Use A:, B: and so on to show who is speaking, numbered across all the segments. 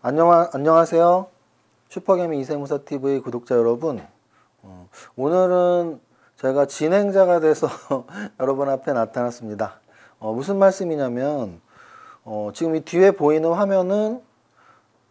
A: 안녕하세요. 슈퍼개미 이세무사TV 구독자 여러분. 오늘은 제가 진행자가 돼서 여러분 앞에 나타났습니다. 무슨 말씀이냐면 지금 이 뒤에 보이는 화면은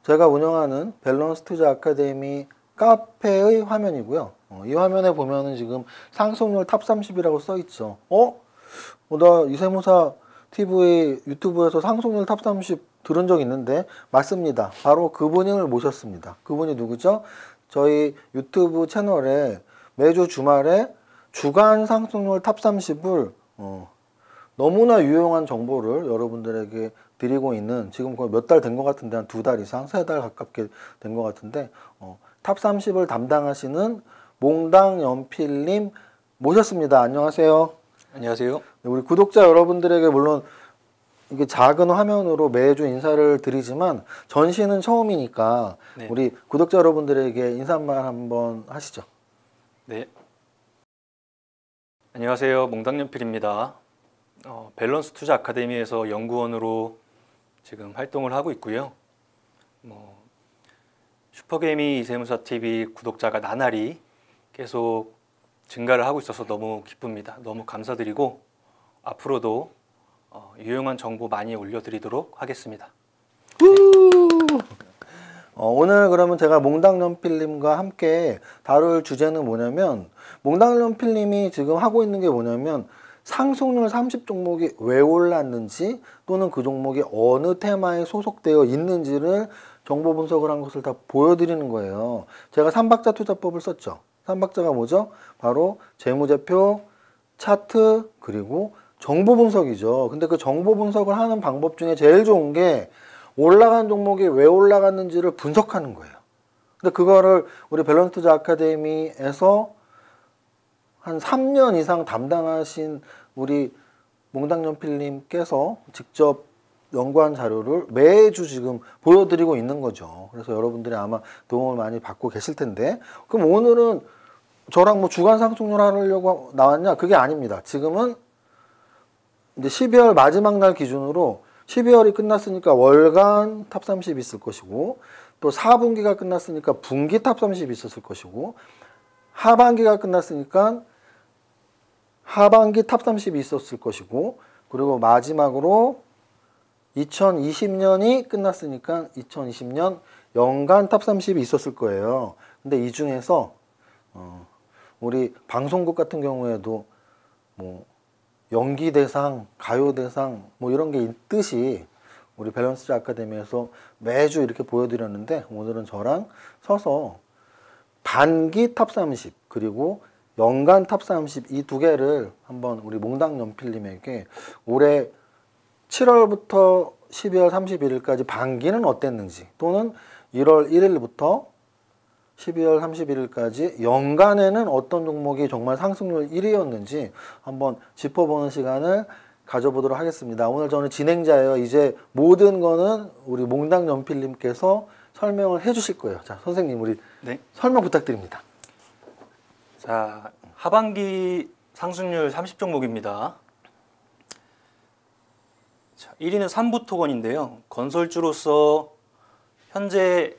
A: 제가 운영하는 밸런스 투자 아카데미 카페의 화면이고요. 이 화면에 보면은 지금 상승률 탑 30이라고 써 있죠. 나 이세무사 TV 유튜브에서 상승률 탑 30 들은 적 있는데 맞습니다. 바로 그분을 모셨습니다. 그분이 누구죠? 저희 유튜브 채널에 매주 주말에 주간 상승률 탑 30을 너무나 유용한 정보를 여러분들에게 드리고 있는, 지금 거의 몇 달 된 것 같은데 한 2달 이상, 3달 가깝게 된 것 같은데 탑 30을 담당하시는 몽당연필님 모셨습니다. 안녕하세요.
B: 안녕하세요.
A: 우리 구독자 여러분들에게 물론 이게 작은 화면으로 매주 인사를 드리지만 전시는 처음이니까 네. 우리 구독자 여러분들에게 인사말 한번 하시죠.
B: 네. 안녕하세요. 몽당연필입니다. 밸런스 투자 아카데미에서 연구원으로 지금 활동을 하고 있고요. 슈퍼개미 이세무사TV 구독자가 나날이 계속 증가를 하고 있어서 너무 기쁩니다. 너무 감사드리고 앞으로도 유용한 정보 많이 올려드리도록 하겠습니다. 네.
A: 오늘 그러면 제가 몽당연필님과 함께 다룰 주제는 뭐냐면, 몽당연필님이 지금 하고 있는 게 뭐냐면 상승률 30 종목이 왜 올랐는지 또는 그 종목이 어느 테마에 소속되어 있는지를 정보 분석을 한 것을 다 보여드리는 거예요. 제가 3박자 투자법을 썼죠. 3박자가 뭐죠? 바로 재무제표, 차트, 그리고 정보 분석이죠. 근데 그 정보 분석을 하는 방법 중에 제일 좋은 게 올라간 종목이 왜 올라갔는지를 분석하는 거예요. 근데 그거를 우리 밸런스 투자 아카데미에서 한 3년 이상 담당하신 우리 몽당연필님께서 직접 연구한 자료를 매주 지금 보여드리고 있는 거죠. 그래서 여러분들이 아마 도움을 많이 받고 계실 텐데, 그럼 오늘은 저랑 주간 상승률 하려고 나왔냐? 그게 아닙니다. 지금은 이제 12월 마지막 날 기준으로 12월이 끝났으니까 월간 탑 30 있을 것이고, 또 4분기가 끝났으니까 분기 탑 30 있었을 것이고, 하반기가 끝났으니까 하반기 탑 30이 있었을 것이고, 그리고 마지막으로 2020년이 끝났으니까 2020년 연간 탑 30이 있었을 거예요. 근데 이 중에서 우리 방송국 같은 경우에도 연기대상, 가요대상 이런 게 있듯이 우리 밸런스 아카데미에서 매주 이렇게 보여드렸는데, 오늘은 저랑 서서 반기 탑 30 그리고 연간 탑 30 이 두 개를 한번 우리 몽당연필님에게 올해 7월부터 12월 31일까지 반기는 어땠는지, 또는 1월 1일부터 12월 31일까지 연간에는 어떤 종목이 정말 상승률 1위였는지 한번 짚어보는 시간을 가져보도록 하겠습니다. 오늘 저는 진행자예요. 이제 모든 거는 우리 몽당연필님께서 설명을 해 주실 거예요. 자, 선생님 우리
B: 네.
A: 설명 부탁드립니다.
B: 자, 하반기 상승률 30 종목입니다. 자, 1위는 삼부토건인데요. 건설주로서 현재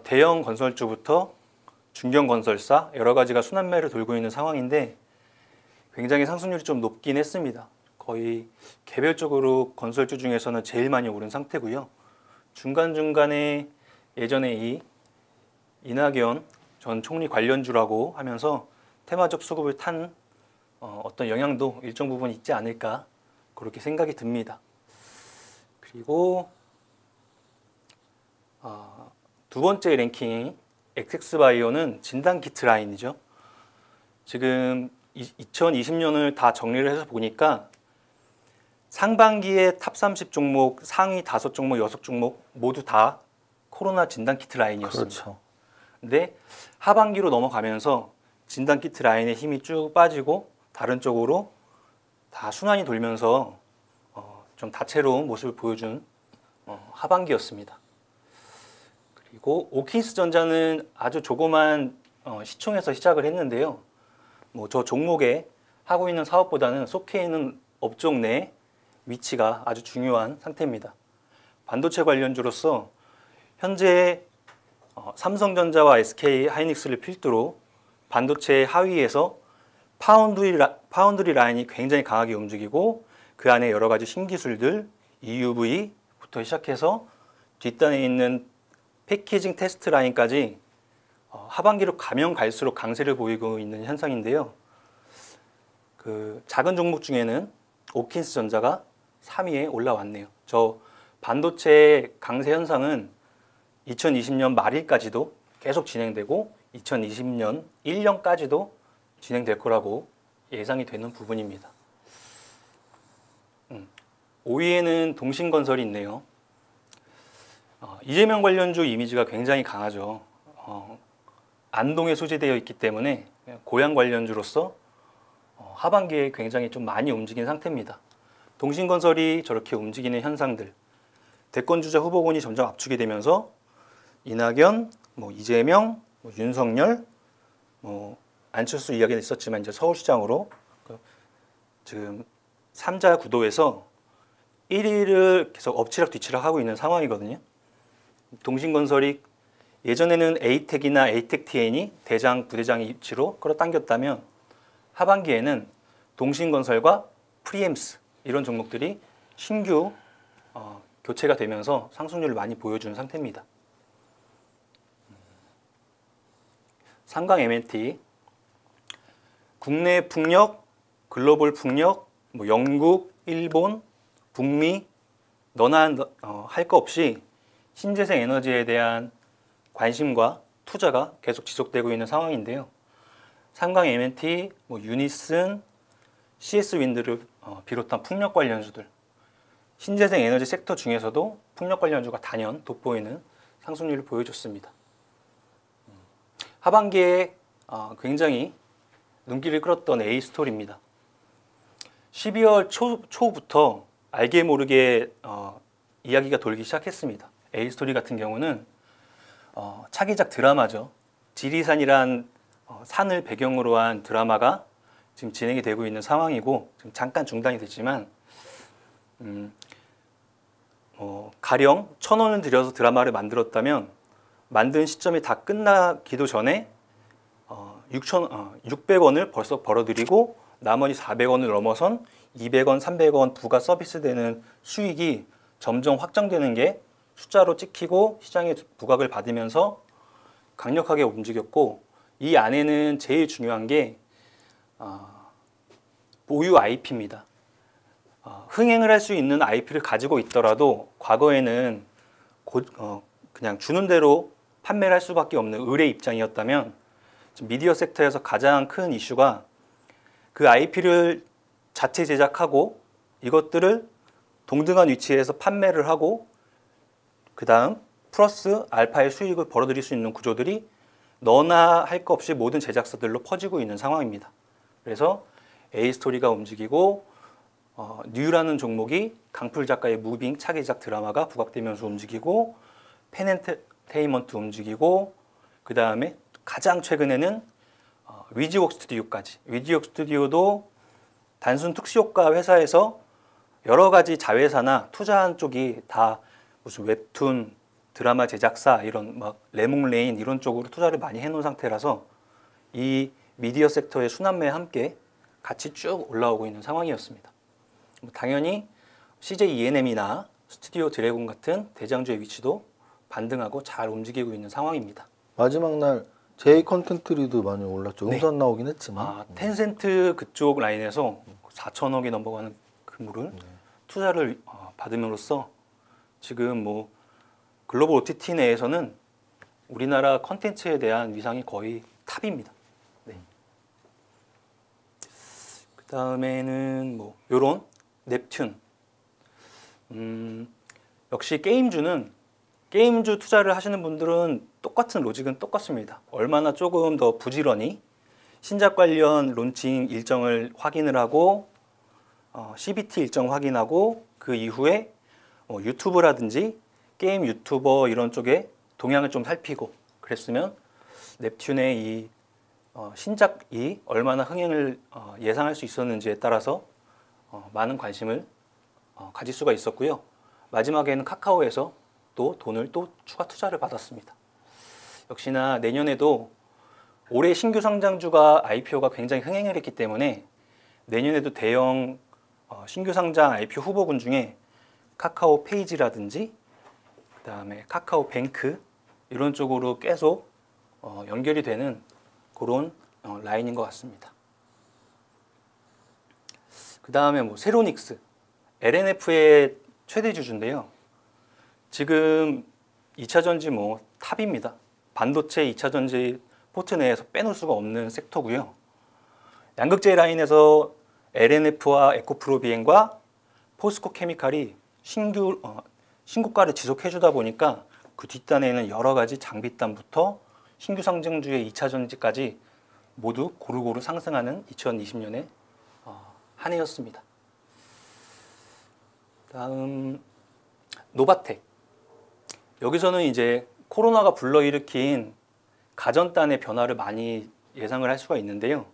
B: 대형 건설주부터 중견 건설사 여러 가지가 순환매를 돌고 있는 상황인데 굉장히 상승률이 좀 높긴 했습니다. 거의 개별적으로 건설주 중에서는 제일 많이 오른 상태고요. 중간중간에 예전에 이 이낙연 전 총리 관련주라고 하면서 테마적 수급을 탄 어떤 영향도 일정 부분 있지 않을까 그렇게 생각이 듭니다. 그리고 두 번째 랭킹이 엑섹스바이오는 진단키트 라인이죠. 지금 2020년을 다 정리를 해서 보니까 상반기에 탑 30 종목, 상위 5종목, 6종목 모두 다 코로나 진단키트 라인이었습니다.
A: 그렇죠.
B: 근데 하반기로 넘어가면서 진단키트 라인의 힘이 쭉 빠지고 다른 쪽으로 다 순환이 돌면서 좀 다채로운 모습을 보여준 하반기였습니다. 그리고 오킨스전자는 아주 조그만 시총에서 시작을 했는데요. 저 종목에 하고 있는 사업보다는 속해 있는 업종 내 위치가 아주 중요한 상태입니다. 반도체 관련주로서 현재 삼성전자와 SK 하이닉스를 필두로 반도체 하위에서 파운드리 라인이 굉장히 강하게 움직이고 그 안에 여러 가지 신기술들, EUV부터 시작해서 뒷단에 있는 패키징 테스트 라인까지 하반기로 가면 갈수록 강세를 보이고 있는 현상인데요. 그 작은 종목 중에는 오킨스 전자가 3위에 올라왔네요. 저 반도체 강세 현상은 2020년 말일까지도 계속 진행되고 2020년 1년까지도 진행될 거라고 예상이 되는 부분입니다. 5위에는 동신건설이 있네요. 이재명 관련주 이미지가 굉장히 강하죠. 안동에 소재되어 있기 때문에 고향 관련주로서 하반기에 굉장히 좀 많이 움직인 상태입니다. 동신건설이 저렇게 움직이는 현상들, 대권주자 후보군이 점점 압축이 되면서 이낙연, 이재명, 윤석열, 안철수 이야기는 있었지만 이제 서울시장으로 지금 3자 구도에서 1위를 계속 엎치락 뒤치락 하고 있는 상황이거든요. 동신건설이 예전에는 에이텍이나 에이텍TN이 대장, 부대장 위치로 끌어당겼다면 하반기에는 동신건설과 프리엠스 이런 종목들이 신규 교체가 되면서 상승률을 많이 보여주는 상태입니다. 삼강 M&T, 국내 풍력, 글로벌 풍력, 영국, 일본, 북미 너나 할 거 없이 신재생 에너지에 대한 관심과 투자가 계속 지속되고 있는 상황인데요. 삼강 M&T, 유니슨, CS 윈드를 비롯한 풍력 관련주들, 신재생 에너지 섹터 중에서도 풍력 관련주가 단연 돋보이는 상승률을 보여줬습니다. 하반기에 굉장히 눈길을 끌었던 A스토리입니다. 12월 초부터 알게 모르게 이야기가 돌기 시작했습니다. A스토리 같은 경우는 차기작 드라마죠. 지리산이란 산을 배경으로 한 드라마가 지금 진행이 되고 있는 상황이고 지금 잠깐 중단이 됐지만 가령 1,000원을 들여서 드라마를 만들었다면 만든 시점이 다 끝나기도 전에 600원을 벌써 벌어들이고 나머지 400원을 넘어선 200원, 300원 부가 서비스되는 수익이 점점 확장되는 게 숫자로 찍히고 시장에 부각을 받으면서 강력하게 움직였고 이 안에는 제일 중요한 게 보유 IP입니다. 흥행을 할 수 있는 IP를 가지고 있더라도 과거에는 그냥 주는 대로 판매를 할 수밖에 없는 을의 입장이었다면 미디어 섹터에서 가장 큰 이슈가 그 IP를 자체 제작하고 이것들을 동등한 위치에서 판매를 하고 그 다음 플러스 알파의 수익을 벌어들일 수 있는 구조들이 너나 할 거 없이 모든 제작사들로 퍼지고 있는 상황입니다. 그래서 A스토리가 움직이고 뉴라는 종목이 강풀 작가의 무빙 차기작 드라마가 부각되면서 움직이고 펜엔테인먼트 움직이고 그 다음에 가장 최근에는 위지웍 스튜디오까지. 위지웍 스튜디오도 단순 특수효과 회사에서 여러 가지 자회사나 투자한 쪽이 다 무슨 웹툰, 드라마 제작사 이런 막 레몽레인 이런 쪽으로 투자를 많이 해놓은 상태라서 이 미디어 섹터의 순환매와 함께 같이 쭉 올라오고 있는 상황이었습니다. 당연히 CJ ENM이나 스튜디오 드래곤 같은 대장주의 위치도 반등하고 잘 움직이고 있는 상황입니다.
A: 마지막 날 J 컨텐츠리도 많이 올랐죠. 음선 나오긴 했지만.
B: 텐센트 그쪽 라인에서 4천억이 넘어가는 금물을 투자를 받음으로써 지금 글로벌 OTT 내에서는 우리나라 컨텐츠에 대한 위상이 거의 탑입니다. 네. 그 다음에는 요런 넵튠. 역시 게임주 투자를 하시는 분들은 똑같은 로직은 똑같습니다. 얼마나 조금 더 부지런히 신작 관련 론칭 일정을 확인을 하고 CBT 일정 확인하고 그 이후에 유튜브라든지 게임 유튜버 이런 쪽에 동향을 좀 살피고 그랬으면 넵튠의 이 신작이 얼마나 흥행을 예상할 수 있었는지에 따라서 많은 관심을 가질 수가 있었고요. 마지막에는 카카오에서 또 돈을 또 추가 투자를 받았습니다. 역시나 내년에도 올해 신규 상장주가 IPO가 굉장히 흥행을 했기 때문에 내년에도 대형 신규 상장 IPO 후보군 중에 카카오 페이지라든지 그다음에 카카오 뱅크 이런 쪽으로 계속 연결이 되는 그런 라인인 것 같습니다. 그 다음에 뭐 세로닉스, LNF의 최대 주주인데요. 지금 2차전지 뭐 탑입니다. 반도체 2차전지 포트 내에서 빼놓을 수가 없는 섹터고요. 양극재 라인에서 LNF와 에코프로비엔과 포스코 케미칼이 신고가를 지속해주다 보니까 그 뒷단에는 여러 가지 장비단부터 신규 상장주의 2차전지까지 모두 고루고루 상승하는 2020년의 한 해였습니다. 다음 노바텍. 여기서는 이제 코로나가 불러일으킨 가전단의 변화를 많이 예상을 할 수가 있는데요.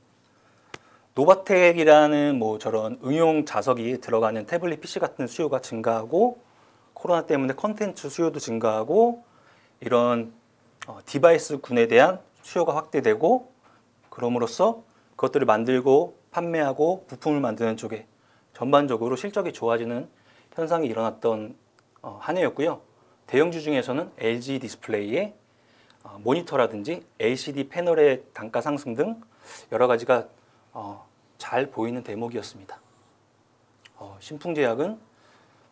B: 노바텍이라는 뭐 저런 응용 자석이 들어가는 태블릿 PC 같은 수요가 증가하고 코로나 때문에 컨텐츠 수요도 증가하고 이런 디바이스 군에 대한 수요가 확대되고 그럼으로써 그것들을 만들고 판매하고 부품을 만드는 쪽에 전반적으로 실적이 좋아지는 현상이 일어났던 한 해였고요. 대형주 중에서는 LG 디스플레이의 모니터라든지 LCD 패널의 단가 상승 등 여러 가지가 잘 보이는 대목이었습니다. 신풍제약은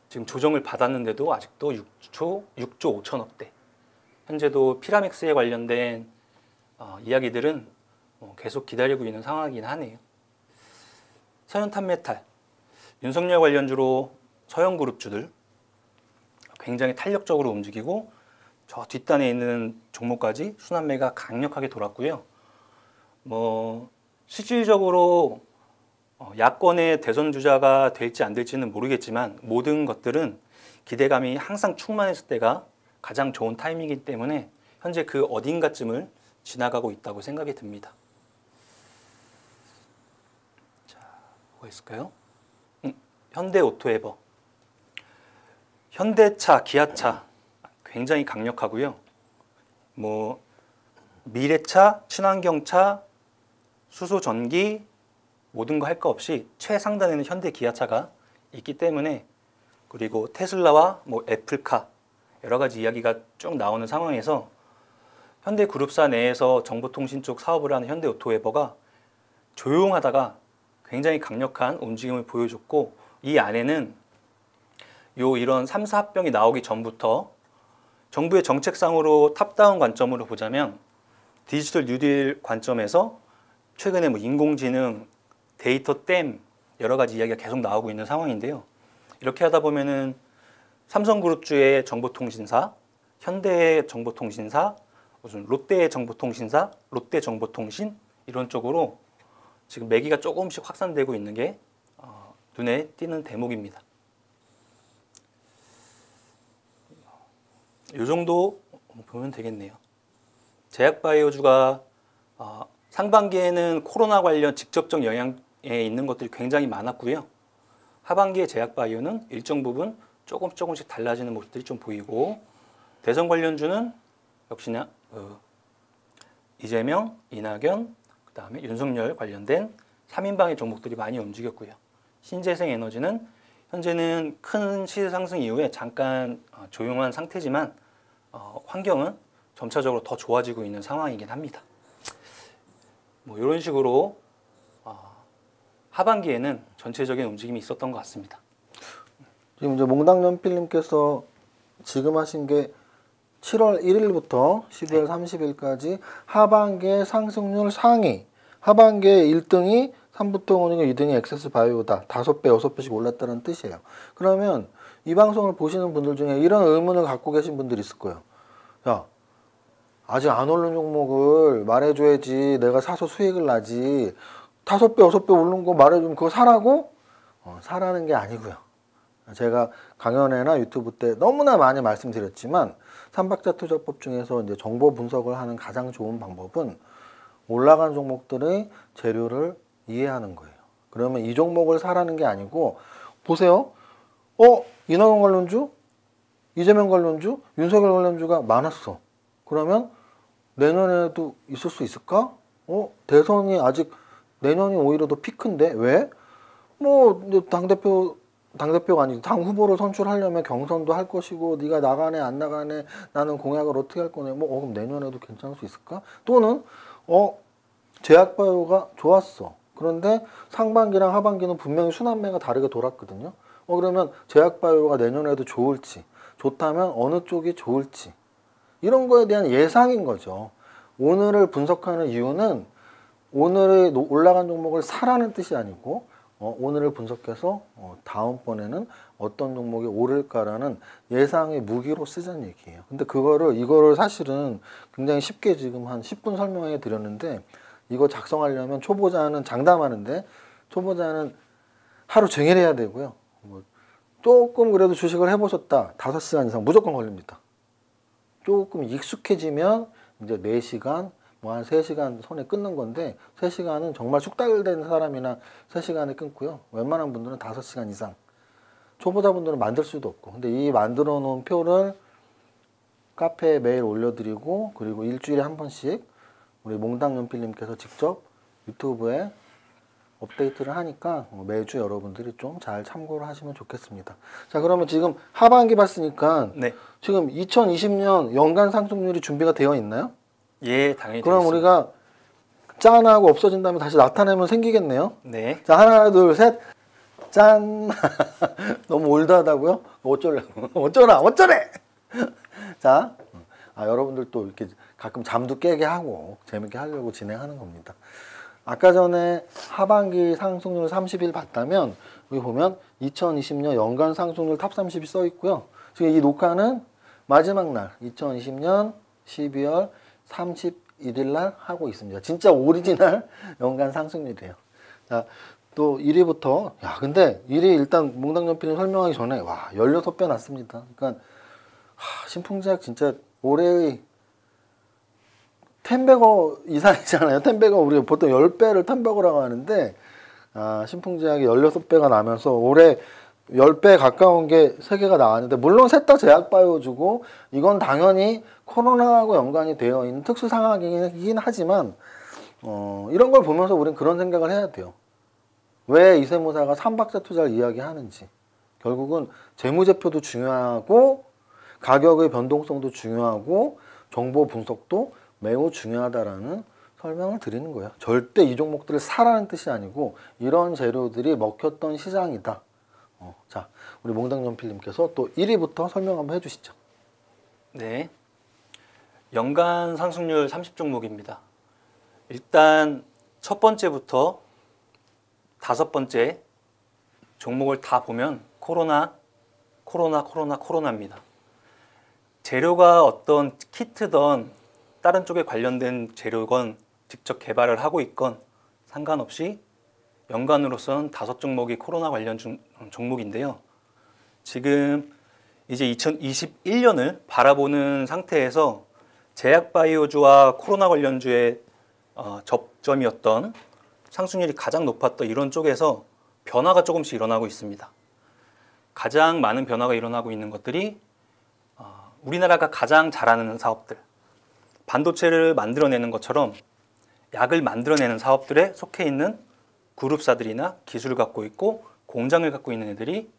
B: 지금 조정을 받았는데도 아직도 6조 5천억대. 현재도 피라믹스에 관련된 이야기들은 계속 기다리고 있는 상황이긴 하네요. 서현탄메탈, 윤석열 관련주로 서현그룹주들 굉장히 탄력적으로 움직이고 저 뒷단에 있는 종목까지 순환매가 강력하게 돌았고요. 뭐 실질적으로 야권의 대선 주자가 될지 안 될지는 모르겠지만 모든 것들은 기대감이 항상 충만했을 때가 가장 좋은 타이밍이기 때문에 현재 그 어딘가쯤을 지나가고 있다고 생각이 듭니다. 자, 뭐가 있을까요? 현대오토에버. 현대차, 기아차 굉장히 강력하고요. 뭐 미래차, 친환경차, 수소전기 모든 거 할 거 없이 최상단에는 현대 기아차가 있기 때문에 그리고 테슬라와 뭐 애플카 여러 가지 이야기가 쭉 나오는 상황에서 현대그룹사 내에서 정보통신 쪽 사업을 하는 현대오토에버가 조용하다가 굉장히 강력한 움직임을 보여줬고 이 안에는 이런 3사 합병이 나오기 전부터 정부의 정책상으로 탑다운 관점으로 보자면 디지털 뉴딜 관점에서 최근에 뭐 인공지능, 데이터 댐 여러 가지 이야기가 계속 나오고 있는 상황인데요. 이렇게 하다 보면은 삼성그룹주의 정보통신사, 현대의 정보통신사, 무슨 롯데의 정보통신사, 롯데정보통신 이런 쪽으로 지금 매기가 조금씩 확산되고 있는 게 눈에 띄는 대목입니다. 이 정도 보면 되겠네요. 제약바이오주가 상반기에는 코로나 관련 직접적 영향에 있는 것들이 굉장히 많았고요. 하반기에 제약바이오는 일정 부분 조금씩 달라지는 모습들이 좀 보이고 대선 관련주는 역시나 이재명, 이낙연, 그 다음에 윤석열 관련된 3인방의 종목들이 많이 움직였고요. 신재생에너지는 현재는 큰 시세 상승 이후에 잠깐 조용한 상태지만 환경은 점차적으로 더 좋아지고 있는 상황이긴 합니다. 뭐 이런 식으로 하반기에는 전체적인 움직임이 있었던 것 같습니다.
A: 지금 이제 몽당연필님께서 지금 하신 게 7월 1일부터 12월 30일까지 하반기의 상승률 상위, 하반기의 1등이 삼부통운이고 2등이 액세스바이오다. 5배, 6배씩 올랐다는 뜻이에요. 그러면 이 방송을 보시는 분들 중에 이런 의문을 갖고 계신 분들이 있을 거예요. 야, 아직 안 오른 종목을 말해줘야지 내가 사서 수익을 나지. 5배, 6배 오른 거 말해주면 그거 사라고? 사라는 게 아니고요. 제가 강연회나 유튜브 때 너무나 많이 말씀드렸지만 삼박자 투자법 중에서 이제 정보 분석을 하는 가장 좋은 방법은 올라간 종목들의 재료를 이해하는 거예요. 그러면 이 종목을 사라는 게 아니고 보세요. 이낙연 관련주 이재명 관련주, 윤석열 관련주가 많았어. 그러면 내년에도 있을 수 있을까? 대선이 아직 내년이 오히려 더 피크인데 왜? 뭐 당대표가 아니고 당 후보를 선출하려면 경선도 할 것이고 네가 나가네 안 나가네 나는 공약을 어떻게 할 거네 그럼 내년에도 괜찮을 수 있을까? 또는 제약바이오가 좋았어. 그런데 상반기랑 하반기는 분명히 순환매가 다르게 돌았거든요. 그러면 제약바이오가 내년에도 좋을지, 좋다면 어느 쪽이 좋을지 이런 거에 대한 예상인 거죠. 오늘을 분석하는 이유는 오늘의 올라간 종목을 사라는 뜻이 아니고 오늘을 분석해서 다음번에는 어떤 종목이 오를까라는 예상의 무기로 쓰자는 얘기예요. 근데 이거를 사실은 굉장히 쉽게 지금 한 10분 설명해 드렸는데 이거 작성하려면 초보자는 장담하는데 초보자는 하루 종일 해야 되고요. 조금 그래도 주식을 해보셨다 5시간 이상 무조건 걸립니다. 조금 익숙해지면 이제 4시간 뭐 한 3시간 선에 끊는 건데 3시간은 정말 숙달된 사람이나 3시간에 끊고요. 웬만한 분들은 5시간 이상. 초보자분들은 만들 수도 없고. 근데 이 만들어 놓은 표를 카페에 매일 올려드리고 그리고 일주일에 한 번씩 우리 몽당연필님께서 직접 유튜브에 업데이트를 하니까 매주 여러분들이 좀 잘 참고를 하시면 좋겠습니다. 자, 그러면 지금 하반기 봤으니까
B: 네.
A: 지금 2020년 연간 상승률이 준비가 되어 있나요?
B: 예, 당연히
A: 그럼
B: 되겠습니다.
A: 우리가 짠하고 없어진 다음에 다시 나타내면 생기겠네요.
B: 네.
A: 자, 하나, 둘, 셋. 짠. 너무 올드하다고요? 어쩌려고. 어쩌래. 자, 여러분들 또 이렇게 가끔 잠도 깨게 하고 재밌게 하려고 진행하는 겁니다. 아까 전에 하반기 상승률 30일 봤다면 여기 보면 2020년 연간 상승률 탑 30이 써 있고요. 지금 이 녹화는 마지막 날 2020년 12월 31일 날 하고 있습니다. 진짜 오리지널 연간 상승률이에요. 자, 또 1위부터 근데 1위 일단 몽당연필을 설명하기 전에 16배 났습니다. 그러니까 신풍제약 진짜 올해의 10배거 이상이잖아요. 10배거 우리가 보통 10배를 10배거라고 하는데 신풍제약이 16배가 나면서 올해 10배 가까운 게 3개가 나왔는데 물론 셋 다 제약바이오주고 이건 당연히 코로나하고 연관이 되어 있는 특수 상황이긴 하지만 이런 걸 보면서 우리는 그런 생각을 해야 돼요. 왜 이세무사가 3박자 투자를 이야기하는지. 결국은 재무제표도 중요하고 가격의 변동성도 중요하고 정보 분석도 매우 중요하다라는 설명을 드리는 거예요. 절대 이 종목들을 사라는 뜻이 아니고 이런 재료들이 먹혔던 시장이다. 자, 우리 몽당연필님께서 또 1위부터 설명 한번 해주시죠.
B: 네. 연간 상승률 30종목입니다. 일단 첫 번째부터 5번째 종목을 다 보면 코로나입니다. 재료가 어떤 키트든 다른 쪽에 관련된 재료건 직접 개발을 하고 있건 상관없이 연간으로선 5종목이 코로나 관련 종목인데요. 지금 이제 2021년을 바라보는 상태에서 제약바이오주와 코로나 관련주의 접점이었던 상승률이 가장 높았던 이런 쪽에서 변화가 조금씩 일어나고 있습니다. 가장 많은 변화가 일어나고 있는 것들이 우리나라가 가장 잘하는 사업들, 반도체를 만들어내는 것처럼 약을 만들어내는 사업들에 속해 있는 그룹사들이나 기술을 갖고 있고 공장을 갖고 있는 애들이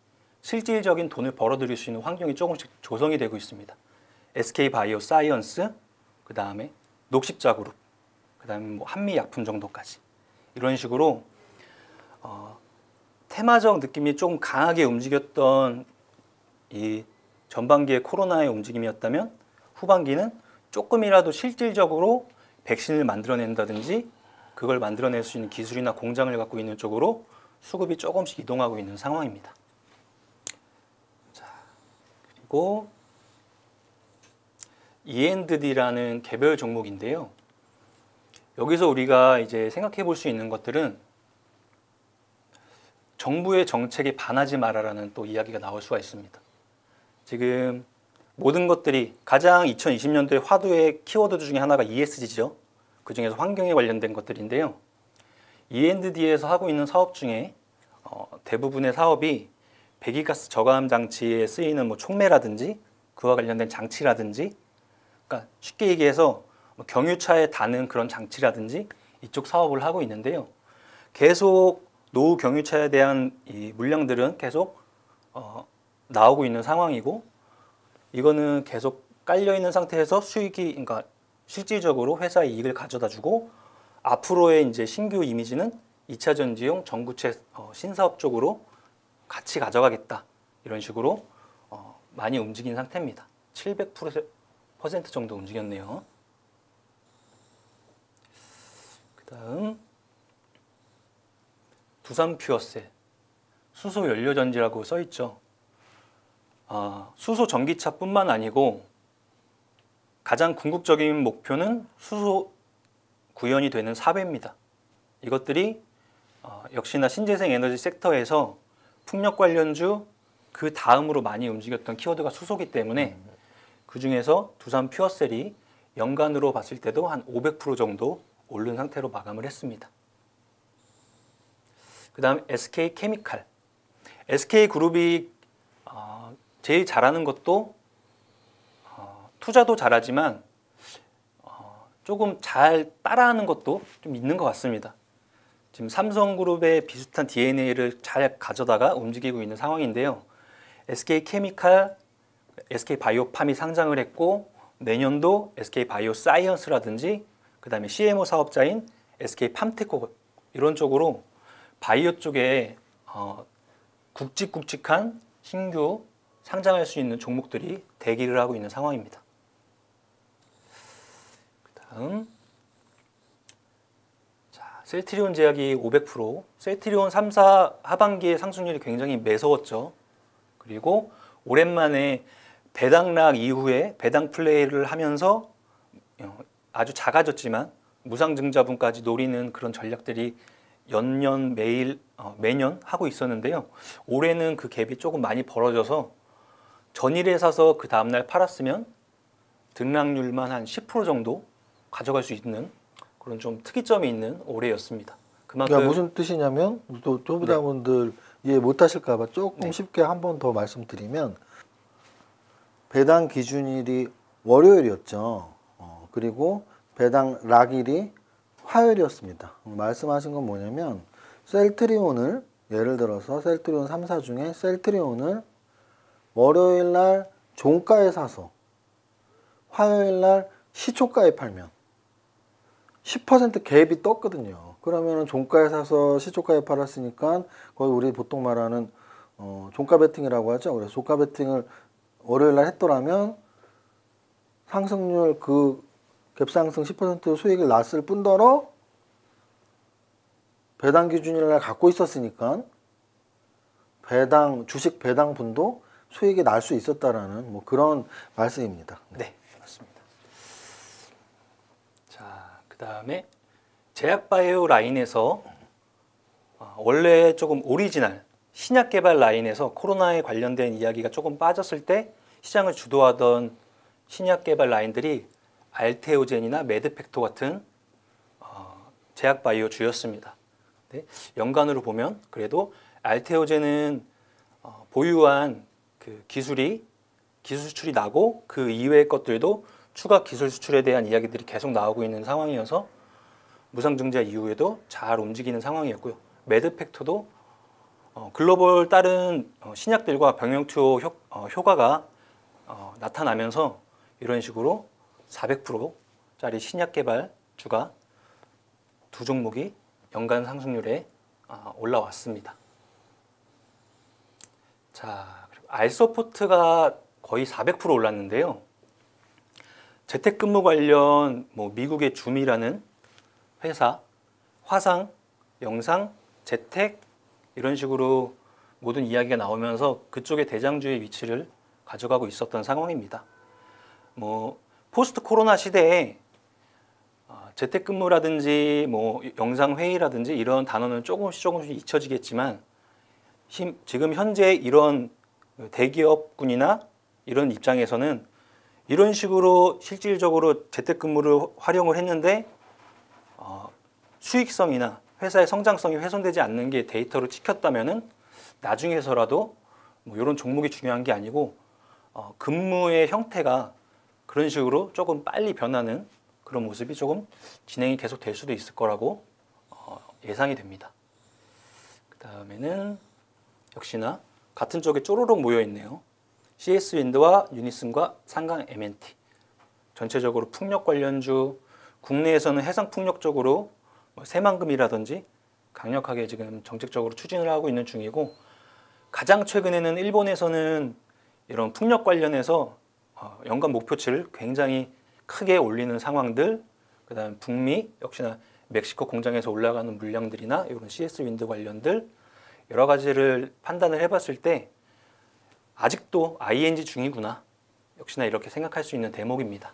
B: 실질적인 돈을 벌어들일 수 있는 환경이 조금씩 조성이 되고 있습니다. SK바이오사이언스, 그 다음에 녹십자그룹, 그 다음에 뭐 한미약품 정도까지 이런 식으로 테마적 느낌이 조금 강하게 움직였던 이 전반기의 코로나의 움직임이었다면 후반기는 조금이라도 실질적으로 백신을 만들어낸다든지 그걸 만들어낼 수 있는 기술이나 공장을 갖고 있는 쪽으로 수급이 조금씩 이동하고 있는 상황입니다. 자, 그리고 E&D라는 개별 종목인데요. 여기서 우리가 이제 생각해 볼 수 있는 것들은 정부의 정책에 반하지 마라라는 또 이야기가 나올 수가 있습니다. 지금 모든 것들이 가장 2020년도의 화두의 키워드 중에 하나가 ESG죠. 그 중에서 환경에 관련된 것들인데요. E&D에서 하고 있는 사업 중에 대부분의 사업이 배기가스 저감 장치에 쓰이는 뭐 촉매라든지 그와 관련된 장치라든지, 그러니까 쉽게 얘기해서 경유차에 다는 그런 장치라든지 이쪽 사업을 하고 있는데요. 계속 노후 경유차에 대한 이 물량들은 계속 나오고 있는 상황이고, 이거는 계속 깔려 있는 상태에서 수익이, 그러니까 실질적으로 회사의 이익을 가져다 주고, 앞으로의 이제 신규 이미지는 2차 전지용 전구체 신사업 쪽으로 같이 가져가겠다, 이런 식으로 많이 움직인 상태입니다. 700% 정도 움직였네요. 그 다음 두산 퓨어셀 수소 연료 전지라고 써 있죠. 수소 전기차뿐만 아니고 가장 궁극적인 목표는 수소 구현이 되는 사배입니다. 이것들이 역시나 신재생 에너지 섹터에서 풍력 관련주 그 다음으로 많이 움직였던 키워드가 수소기 때문에 그 중에서 두산 퓨어셀이 연간으로 봤을 때도 한 500% 정도 오른 상태로 마감을 했습니다. 그 다음 SK 케미칼. SK 그룹이 제일 잘하는 것도 투자도 잘하지만 조금 잘 따라하는 것도 좀 있는 것 같습니다. 지금 삼성그룹의 비슷한 DNA를 잘 가져다가 움직이고 있는 상황인데요. SK 케미칼, SK 바이오팜이 상장을 했고, 내년도 SK 바이오사이언스라든지 그 다음에 CMO 사업자인 SK 팜테코, 이런 쪽으로 바이오 쪽에 굵직굵직한 신규 상장할 수 있는 종목들이 대기를 하고 있는 상황입니다. 그 다음 셀트리온 제약이 500%, 셀트리온 3사 하반기의 상승률이 굉장히 매서웠죠. 그리고 오랜만에 배당락 이후에 배당 플레이를 하면서 아주 작아졌지만 무상증자분까지 노리는 그런 전략들이 연년 매년 하고 있었는데요. 올해는 그 갭이 조금 많이 벌어져서 전일에 사서 그 다음날 팔았으면 등락률만 한 10% 정도 가져갈 수 있는 그런 좀 특이점이 있는 올해였습니다. 그만큼
A: 그러니까 무슨 뜻이냐면 또 초보자분들 이해 못하실까 봐 조금 쉽게 한 번 더 말씀드리면, 배당 기준일이 월요일이었죠. 그리고 배당 락일이 화요일이었습니다. 말씀하신 건 뭐냐면, 셀트리온을 예를 들어서 셀트리온 3사 중에 셀트리온을 월요일 날 종가에 사서 화요일 날 시초가에 팔면 10% 갭이 떴거든요. 그러면은 종가에 사서 시초가에 팔았으니까 거의 우리 보통 말하는 종가 베팅이라고 하죠. 그래서 종가 베팅을 월요일 날 했더라면 상승률 그 갭상승 10% 수익을 났을 뿐더러 배당 기준일 날 갖고 있었으니까 주식 배당분도 수익이 날 수 있었다라는 뭐 그런 말씀입니다.
B: 네, 맞습니다. 자, 그 다음에 제약바이오 라인에서 원래 조금 오리지널 신약 개발 라인에서 코로나에 관련된 이야기가 조금 빠졌을 때 시장을 주도하던 신약 개발 라인들이 알테오젠이나 매드팩토 같은 제약바이오 주였습니다. 네, 연간으로 보면 그래도 알테오젠은 보유한 그 기술 수출이 나고 그 이외의 것들도 추가 기술 수출에 대한 이야기들이 계속 나오고 있는 상황이어서 무상증자 이후에도 잘 움직이는 상황이었고요. 매드팩토도 글로벌 다른 신약들과 병용 투여 효과가 나타나면서 이런 식으로 400%짜리 신약 개발 주가 두 종목이 연간 상승률에 올라왔습니다. 자, 그리고 알서포트가 거의 400% 올랐는데요. 재택근무 관련 미국의 줌이라는 회사, 화상, 영상, 재택 이런 식으로 모든 이야기가 나오면서 그쪽의 대장주의 위치를 가져가고 있었던 상황입니다. 포스트 코로나 시대에 재택근무라든지 영상회의라든지 이런 단어는 조금씩 잊혀지겠지만 지금 현재 이런 대기업군이나 이런 입장에서는 이런 식으로 실질적으로 재택근무를 활용을 했는데 수익성이나 회사의 성장성이 훼손되지 않는 게 데이터로 찍혔다면은 나중에서라도 이런 종목이 중요한 게 아니고 근무의 형태가 그런 식으로 조금 빨리 변하는 그런 모습이 조금 진행이 계속 될 수도 있을 거라고 예상이 됩니다. 그 다음에는 역시나 같은 쪽에 쪼로록 모여 있네요. CS 윈드와 유니슨과 상강 MNT. 전체적으로 풍력 관련주, 국내에서는 해상 풍력 쪽으로 새만금이라든지 강력하게 지금 정책적으로 추진을 하고 있는 중이고, 가장 최근에는 일본에서는 이런 풍력 관련해서 연간 목표치를 굉장히 크게 올리는 상황들, 그 다음 북미 역시나 멕시코 공장에서 올라가는 물량들이나 이런 CS 윈드 관련들 여러 가지를 판단을 해봤을 때 아직도 ING 중이구나, 역시나 이렇게 생각할 수 있는 대목입니다.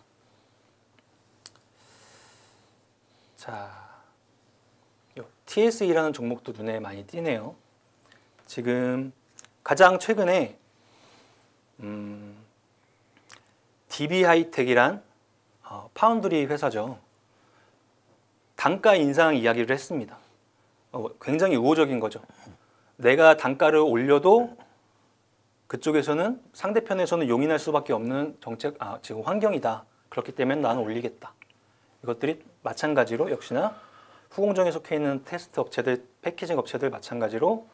B: 자, TSE라는 종목도 눈에 많이 띄네요. 지금 가장 최근에 DB 하이텍이란 파운드리 회사죠. 단가 인상 이야기를 했습니다. 굉장히 우호적인 거죠. 내가 단가를 올려도 그쪽에서는, 상대편에서는 용인할 수밖에 없는 지금 환경이다. 그렇기 때문에 나는 올리겠다. 이것들이 마찬가지로 역시나 후공정에 속해 있는 테스트 업체들, 패키징 업체들 마찬가지로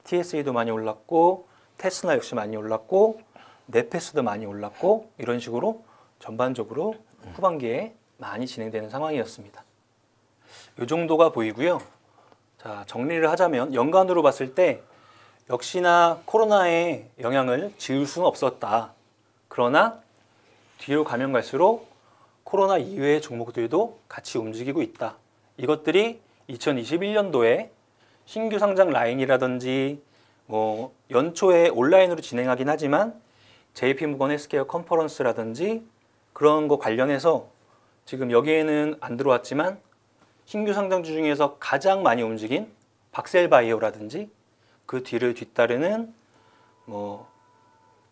B: TSE도 많이 올랐고, 테스나 역시 많이 올랐고, 네페스도 많이 올랐고, 이런 식으로 전반적으로 후반기에 많이 진행되는 상황이었습니다. 이 정도가 보이고요. 자, 정리를 하자면 연간으로 봤을 때 역시나 코로나의 영향을 지울 수는 없었다. 그러나 뒤로 가면 갈수록 코로나 이외의 종목들도 같이 움직이고 있다. 이것들이 2021년도에 신규 상장 라인이라든지 연초에 온라인으로 진행하긴 하지만 JP모건 헬스케어 컨퍼런스라든지 그런 거 관련해서 지금 여기에는 안 들어왔지만 신규 상장주 중에서 가장 많이 움직인 박셀바이오라든지 그 뒤를 뒤따르는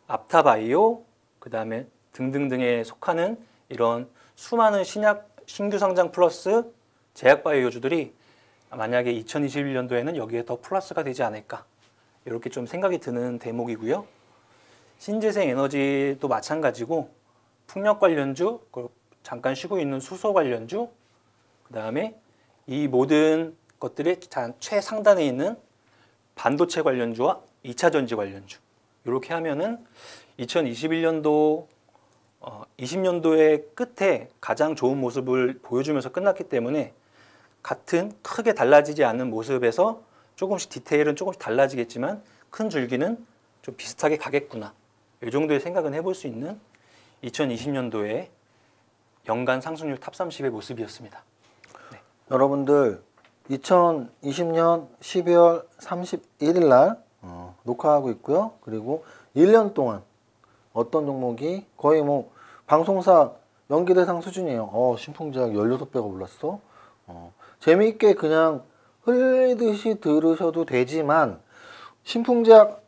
B: 앞타바이오, 그 다음에 등등등에 속하는 이런 수많은 신규 상장 플러스 제약바이오주들이 만약에 2021년도에는 여기에 더 플러스가 되지 않을까, 이렇게 좀 생각이 드는 대목이고요. 신재생 에너지도 마찬가지고 풍력 관련주, 잠깐 쉬고 있는 수소 관련주, 그 다음에 이 모든 것들의 최상단에 있는 반도체 관련주와 2차 전지 관련주, 이렇게 하면은 2021년도 20년도의 끝에 가장 좋은 모습을 보여주면서 끝났기 때문에 같은 크게 달라지지 않는 모습에서 조금씩 디테일은 조금씩 달라지겠지만 큰 줄기는 좀 비슷하게 가겠구나, 이 정도의 생각은 해볼 수 있는 2020년도의 연간 상승률 탑 30의 모습이었습니다. 네.
A: 여러분들 2020년 12월 31일 날 녹화하고 있고요. 그리고 1년 동안 어떤 종목이 거의 방송사 연기대상 수준이에요. 신풍제약 16배가 올랐어. 재미있게 그냥 흘리듯이 들으셔도 되지만 신풍제약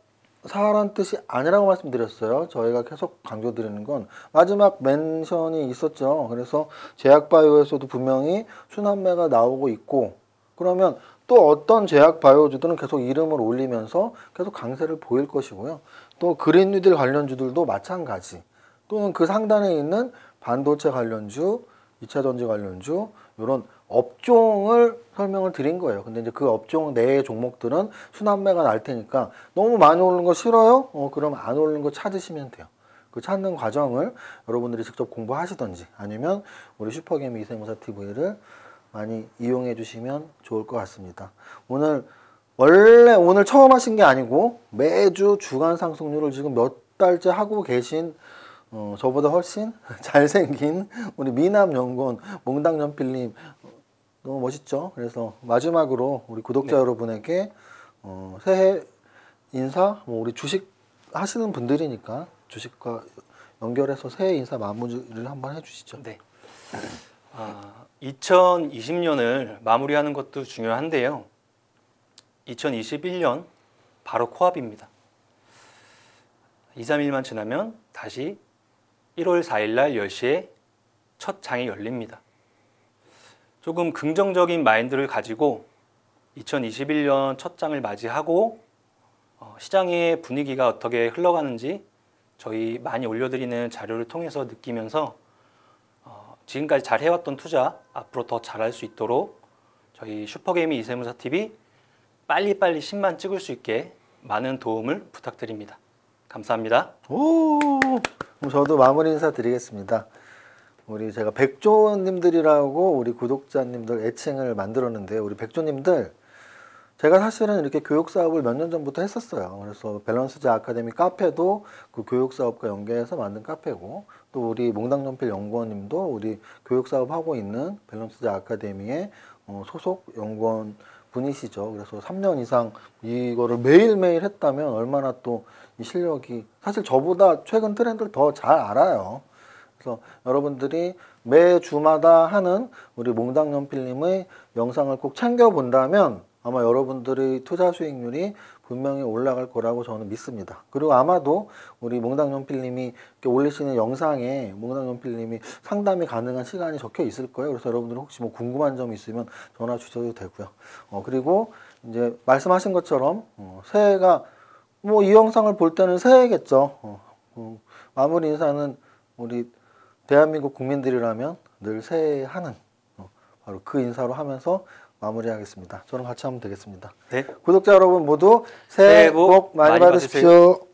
A: 사란 뜻이 아니라고 말씀드렸어요. 저희가 계속 강조드리는 건 마지막 멘션이 있었죠. 그래서 제약바이오에서도 분명히 순환매가 나오고 있고, 그러면 또 어떤 제약바이오주들은 계속 이름을 올리면서 계속 강세를 보일 것이고요. 또 그린뉴딜 관련주들도 마찬가지, 또는 그 상단에 있는 반도체 관련주, 2차 전지 관련주, 이런 업종을 설명을 드린 거예요. 근데 이제 그 업종 내의 종목들은 순환매가 날 테니까 너무 많이 오르는 거 싫어요? 그럼 안 오르는 거 찾으시면 돼요. 그 찾는 과정을 여러분들이 직접 공부하시던지 아니면 우리 슈퍼게임 이세무사 TV를 많이 이용해 주시면 좋을 것 같습니다. 원래 오늘 처음 하신 게 아니고 매주 주간 상승률을 지금 몇 달째 하고 계신 저보다 훨씬 잘생긴 우리 미남연구원 몽당연필님 너무 멋있죠? 그래서 마지막으로 우리 구독자 여러분에게 새해 인사, 우리 주식 하시는 분들이니까 주식과 연결해서 새해 인사 마무리를 한번 해주시죠.
B: 네. 2020년을 마무리하는 것도 중요한데요. 2021년 바로 코앞입니다. 2, 3일만 지나면 다시 1월 4일 날 10시에 첫 장이 열립니다. 조금 긍정적인 마인드를 가지고 2021년 첫 장을 맞이하고 시장의 분위기가 어떻게 흘러가는지 저희 많이 올려드리는 자료를 통해서 느끼면서 지금까지 잘 해왔던 투자 앞으로 더 잘할 수 있도록 저희 슈퍼개미 이세무사 TV 빨리빨리 10만 찍을 수 있게 많은 도움을 부탁드립니다. 감사합니다.
A: 오, 그럼 저도 마무리 인사 드리겠습니다. 우리 제가 백조님들이라고 우리 구독자님들 애칭을 만들었는데요. 우리 백조님들, 제가 사실은 이렇게 교육 사업을 몇 년 전부터 했었어요. 그래서 밸런스제 아카데미 카페도 그 교육 사업과 연계해서 만든 카페고, 또 우리 몽당연필 연구원님도 우리 교육 사업 하고 있는 밸런스제 아카데미의 소속 연구원 분이시죠. 그래서 3년 이상 이거를 매일매일 했다면 얼마나 또 이 실력이, 사실 저보다 최근 트렌드를 더 잘 알아요. 그래서 여러분들이 매주마다 하는 우리 몽당연필님의 영상을 꼭 챙겨본다면 아마 여러분들의 투자 수익률이 분명히 올라갈 거라고 저는 믿습니다. 그리고 아마도 우리 몽당연필님이 올리시는 영상에 몽당연필님이 상담이 가능한 시간이 적혀 있을 거예요. 그래서 여러분들 혹시 뭐 궁금한 점이 있으면 전화 주셔도 되고요. 그리고 이제 말씀하신 것처럼 새해가 뭐 이 영상을 볼 때는 새해겠죠. 마무리 인사는 우리 대한민국 국민들이라면 늘 새해 하는 바로 그 인사로 하면서 마무리하겠습니다. 저랑 같이 하면 되겠습니다.
B: 네.
A: 구독자 여러분 모두 새해 복 많이 받으십시오.